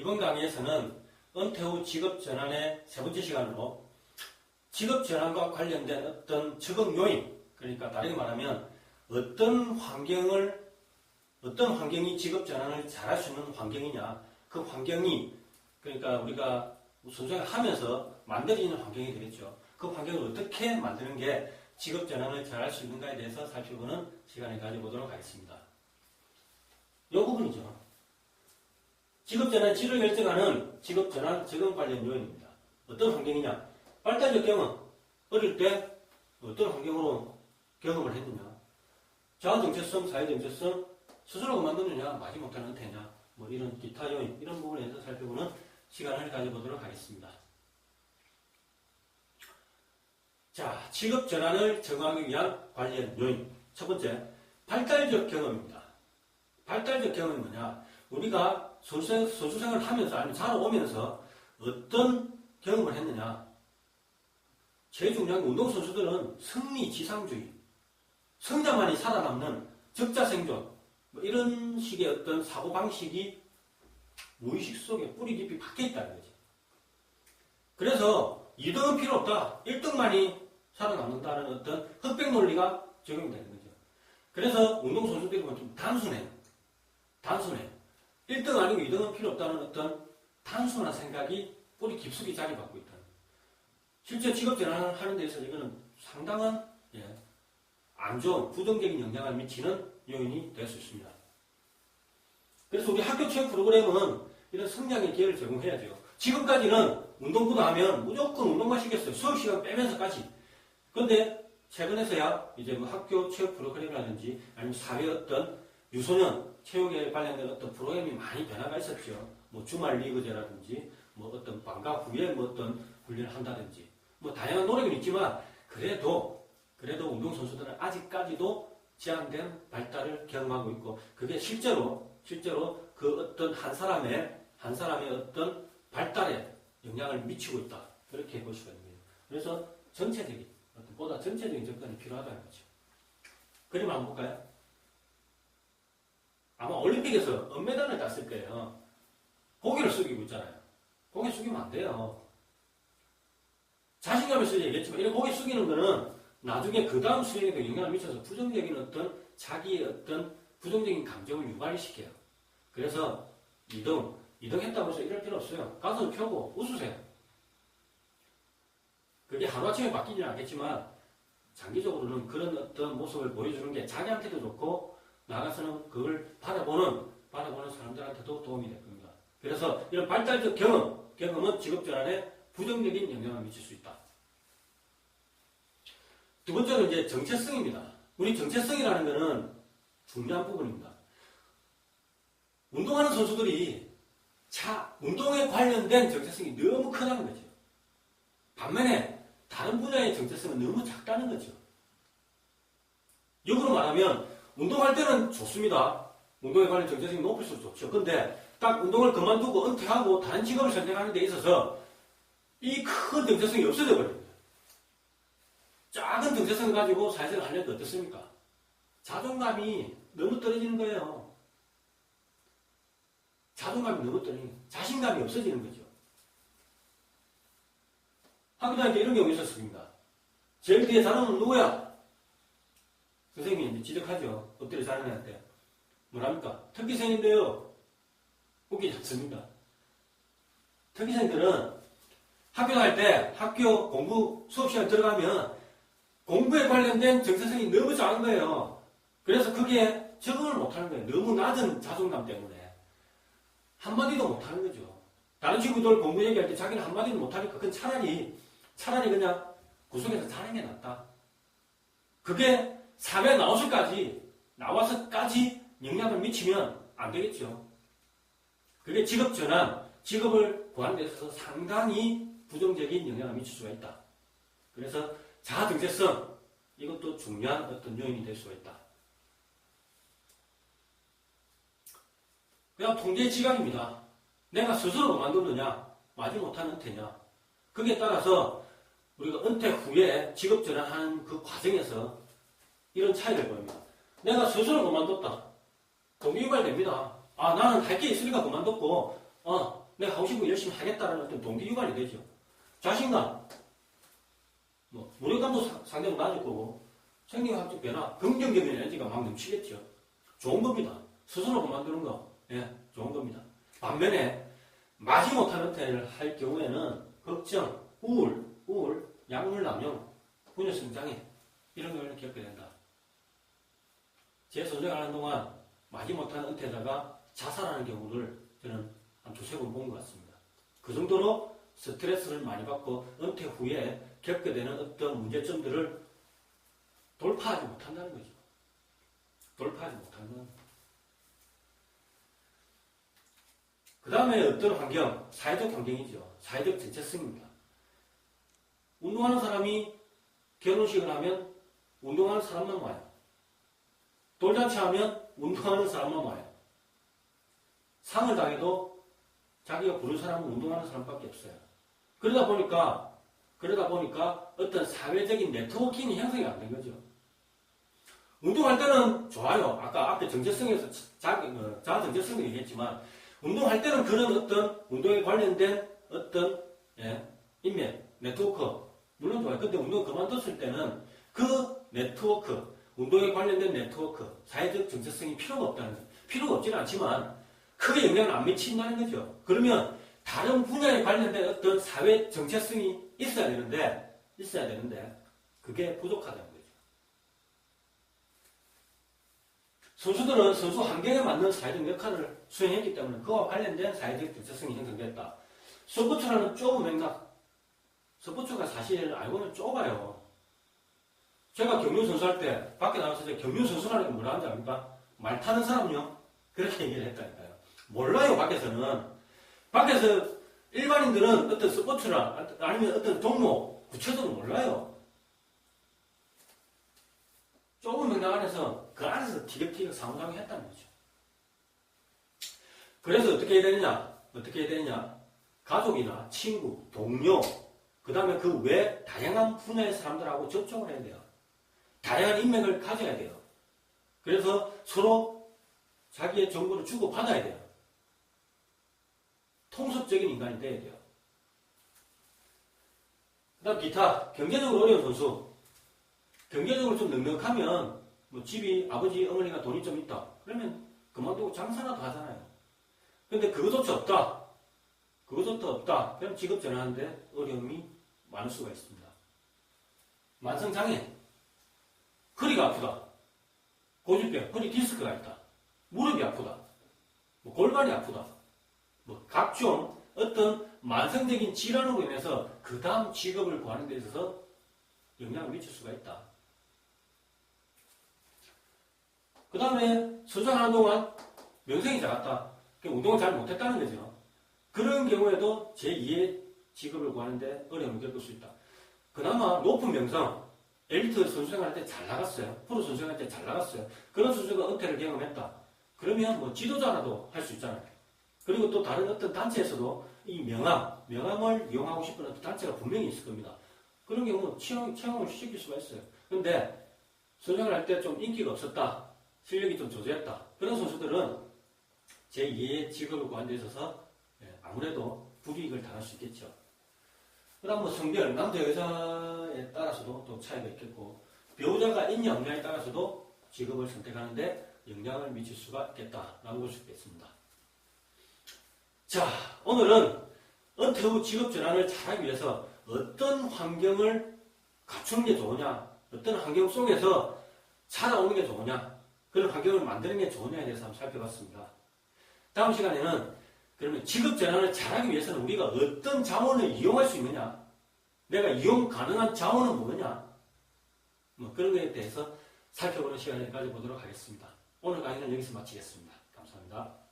이번 강의에서는 은퇴 후 직업 전환의 세 번째 시간으로 직업 전환과 관련된 어떤 적응 요인, 그러니까 다르게 말하면 어떤 환경이 직업 전환을 잘할 수 있는 환경이냐, 그 환경이 그러니까 우리가 선생을 하면서 만들어지는 환경이 되겠죠. 그 환경을 어떻게 만드는 게 직업 전환을 잘할 수 있는가에 대해서 살펴보는 시간을 가져보도록 하겠습니다. 이 부분이죠. 직업 전환 질을 결정하는 직업 전환 적응 관련 요인입니다. 어떤 환경이냐? 발달적 경험. 어릴 때 어떤 환경으로 경험을 했느냐? 자아 정체성, 사회 정체성, 스스로 그만두느냐, 마지못해 은퇴냐, 뭐 이런 기타 요인, 이런 부분에서 살펴보는 시간을 가져보도록 하겠습니다. 자, 직업 전환을 적응하기 위한 관련 요인. 첫 번째, 발달적 경험입니다. 발달적 경험은 뭐냐? 우리가 선수생활을 하면서 아니면 자라오면서 어떤 경험을 했느냐? 제일 중요한 게 운동선수들은 승리 지상주의, 승자만이 살아남는 적자생존, 뭐 이런 식의 어떤 사고방식이 무의식 속에 뿌리 깊이 박혀 있다는 거지. 그래서 2등은 필요 없다. 1등만이 살아남는다는 어떤 흑백 논리가 적용되는 거죠. 그래서 운동선수들이 좀 단순해요. 1등 아니고 2등은 필요 없다는 어떤 단순한 생각이 뿌리 깊숙이 자리 잡고 있다. 실제 직업 전환을 하는 데 있어서 이거는 상당한 안 좋은 부정적인 영향을 미치는 요인이 될 수 있습니다. 그래서 우리 학교 체육 프로그램은 이런 성장의 기회를 제공해야죠. 지금까지는 운동부도 하면 무조건 운동만 시켰어요. 수업 시간 빼면서까지. 그런데 최근에서야 이제 뭐 학교 체육 프로그램이라든지 아니면 사회 어떤 유소년 체육에 관련된 어떤 프로그램이 많이 변화가 있었죠. 뭐 주말 리그제라든지 뭐 어떤 방과 후에 뭐 어떤 훈련을 한다든지 뭐 다양한 노력은 있지만 그래도 운동선수들은 아직까지도 제한된 발달을 경험하고 있고 그게 실제로 그 어떤 한 사람의 어떤 발달에 영향을 미치고 있다. 그렇게 볼 수가 있는 거예요. 그래서 보다 전체적인 접근이 필요하다는 거죠. 그림 한번 볼까요? 아마 올림픽에서 은메달을 땄을 거예요. 고개를 숙이고 있잖아요. 고개 숙이면 안 돼요. 자신감을 쓰지 얘기했지만 이런 고개 숙이는 거는 나중에 그 다음 수행에도 영향을 미쳐서 부정적인 어떤 자기의 어떤 부정적인 감정을 유발시켜요. 그래서 2등 했다고 해서 이럴 필요 없어요. 가슴을 펴고 웃으세요. 그게 하루아침에 바뀌지는 않겠지만 장기적으로는 그런 어떤 모습을 보여주는 게 자기한테도 좋고 나가서는 그걸 바라보는 사람들한테도 도움이 될 겁니다. 그래서 이런 발달적 경험은 직업 전환에 부정적인 영향을 미칠 수 있다. 두 번째는 이제 정체성입니다. 우리 정체성이라는 것은 중요한 부분입니다. 운동하는 선수들이 운동에 관련된 정체성이 너무 크다는 거죠. 반면에 다른 분야의 정체성은 너무 작다는 거죠. 역으로 말하면 운동할 때는 좋습니다. 운동에 관련 정체성이 높을수록 좋죠. 근데 딱 운동을 그만두고 은퇴하고 다른 직업을 선택하는 데 있어서 이 큰 정체성이 없어져 버립니다. 작은 정체성을 가지고 사회생활을 하려면 어떻습니까? 자존감이 너무 떨어지는 거예요. 자신감이 없어지는 거죠. 학교 다닐 때 이런 경우 있었습니다. 제일 뒤에 잘하는 누구야? 선생님이 지적하죠. 엎드려 잘하는 애한테. 뭐랍니까? 특기생인데요. 웃기지 않습니다. 특기생들은 학교 다닐 때 학교 공부 수업 시간 들어가면 공부에 관련된 정체성이 너무 작은 거예요. 그래서 그게 적응을 못하는 거예요. 너무 낮은 자존감 때문에. 한마디도 못하는 거죠. 다른 친구들 공부 얘기할 때 자기는 한마디도 못하니까 그건 차라리 그냥 구석에서 자는 게 낫다. 그게 사회에 나와서까지 영향을 미치면 안 되겠죠. 그게 직업 전환, 직업을 구하는 데 있어서 상당히 부정적인 영향을 미칠 수가 있다. 그래서 자아 정체성, 이것도 중요한 어떤 요인이 될 수가 있다. 그다음 통제의 지각입니다. 내가 스스로 그만두느냐, 마지못한 은퇴냐. 거기에 따라서 우리가 은퇴 후에 직업 전환하는 그 과정에서 이런 차이를 보입니다. 내가 스스로 그만뒀다. 동기 유발됩니다. 나는 할 게 있으니까 그만뒀고, 내가 하고 싶은 거 열심히 하겠다는 어떤 동기 유발이 되죠. 자신감, 무력감도 상대로 낮을 거고, 생리학적 변화, 긍정적인 에너지가 막 넘치겠죠. 좋은 겁니다. 스스로 만드는 거, 예, 좋은 겁니다. 반면에, 마지못한 은퇴를 할 경우에는, 걱정, 우울, 약물 남용, 분열성장애, 이런 걸 겪게 된다. 제 선생을 하는 동안 마지못한 은퇴자가 자살하는 경우를 저는 한 두세 번 본 것 같습니다. 그 정도로 스트레스를 많이 받고 은퇴 후에 겪게 되는 어떤 문제점들을 돌파하지 못한다는 거죠. 돌파하지 못한다는. 그 다음에 어떤 환경? 사회적 환경이죠. 사회적 정체성입니다. 운동하는 사람이 결혼식을 하면 운동하는 사람만 와요. 돌잔치 하면 운동하는 사람만 와요. 상을 당해도 자기가 부른 사람은 운동하는 사람밖에 없어요. 그러다 보니까 어떤 사회적인 네트워킹이 형성이 안 된 거죠. 운동할 때는 좋아요. 아까 앞에 정체성에서 자아 정체성을 얘기했지만 운동할 때는 그런 어떤 운동에 관련된 어떤 인맥, 네트워크 물론 좋아요. 근데 운동 그만뒀을 때는 그 네트워크, 운동에 관련된 네트워크, 사회적 정체성이 필요가 없다는 거예요. 필요가 없지는 않지만 크게 영향을 안 미친다는 거죠. 그러면 다른 분야에 관련된 어떤 사회 정체성이 있어야 되는데 그게 부족하다는 거죠. 선수들은 선수 환경에 맞는 사회적 역할을 수행했기 때문에 그와 관련된 사회적 정체성이 형성됐다. 스포츠라는 좁은 맥락, 스포츠가 사실 알고는 좁아요. 제가 경륜 선수 할 때 밖에 나가서 경륜 선수라는 게 뭐라 하는지 압니까? 말 타는 사람요? 그렇게 얘기를 했다니까요. 몰라요, 밖에서 일반인들은 어떤 스포츠나 아니면 어떤 종목 구체적으로 몰라요. 좁은 맥락 안에서 그 안에서 티격태격 상호작용 했다는 거죠. 그래서 어떻게 해야 되느냐? 가족이나 친구, 동료, 그 다음에 그 외 다양한 분야의 사람들하고 접촉을 해야 돼요. 다양한 인맥을 가져야 돼요. 그래서 서로 자기의 정보를 주고받아야 돼요. 통섭적인 인간이 돼야 돼요. 그 다음 기타, 경제적으로 어려운 선수. 경제적으로 좀 넉넉하면 집이 아버지, 어머니가 돈이 좀 있다. 그러면 그만두고 장사라도 하잖아요. 근데 그거조차 없다. 그럼 직업 전환하는데 어려움이 많을 수가 있습니다. 만성장애. 허리가 아프다. 고질병, 허리 디스크가 있다. 무릎이 아프다. 골반이 아프다. 각종 어떤 만성적인 질환으로 인해서 그 다음 직업을 구하는 데 있어서 영향을 미칠 수가 있다. 그 다음에 선수하는 동안 명성이 작았다. 운동을 잘 못했다는 거죠. 그런 경우에도 제2의 직업을 구하는데 어려움을 겪을 수 있다. 그나마 높은 명성, 엘리트 선수 생활할 때 잘 나갔어요. 프로 선수 생활할 때 잘 나갔어요. 그런 선수가 은퇴를 경험했다. 그러면 지도자라도 할 수 있잖아요. 그리고 또 다른 어떤 단체에서도 이 명함을 이용하고 싶은 어떤 단체가 분명히 있을 겁니다. 그런 경우는 채용을 시킬 수가 있어요. 그런데 선수생활 할 때 좀 인기가 없었다. 실력이 좀 저조했다. 그런 선수들은 제2의 직업을 구하는 데 있어서 아무래도 불이익을 당할 수 있겠죠. 그 다음 성별, 남자 여자에 따라서도 또 차이가 있겠고 배우자가 있냐 없냐에 따라서도 직업을 선택하는데 영향을 미칠 수가 있겠다라고 볼 수 있겠습니다. 자, 오늘은 은퇴 후 직업 전환을 잘하기 위해서 어떤 환경을 갖추는 게 좋으냐, 어떤 환경 속에서 살아오는 게 좋으냐, 그런 환경을 만드는 게 좋으냐에 대해서 한번 살펴봤습니다. 다음 시간에는 그러면 직업 전환을 잘하기 위해서는 우리가 어떤 자원을 이용할 수 있느냐, 내가 이용 가능한 자원은 뭐냐, 그런 것에 대해서 살펴보는 시간을 가져보도록 하겠습니다. 오늘 강의는 여기서 마치겠습니다. 감사합니다.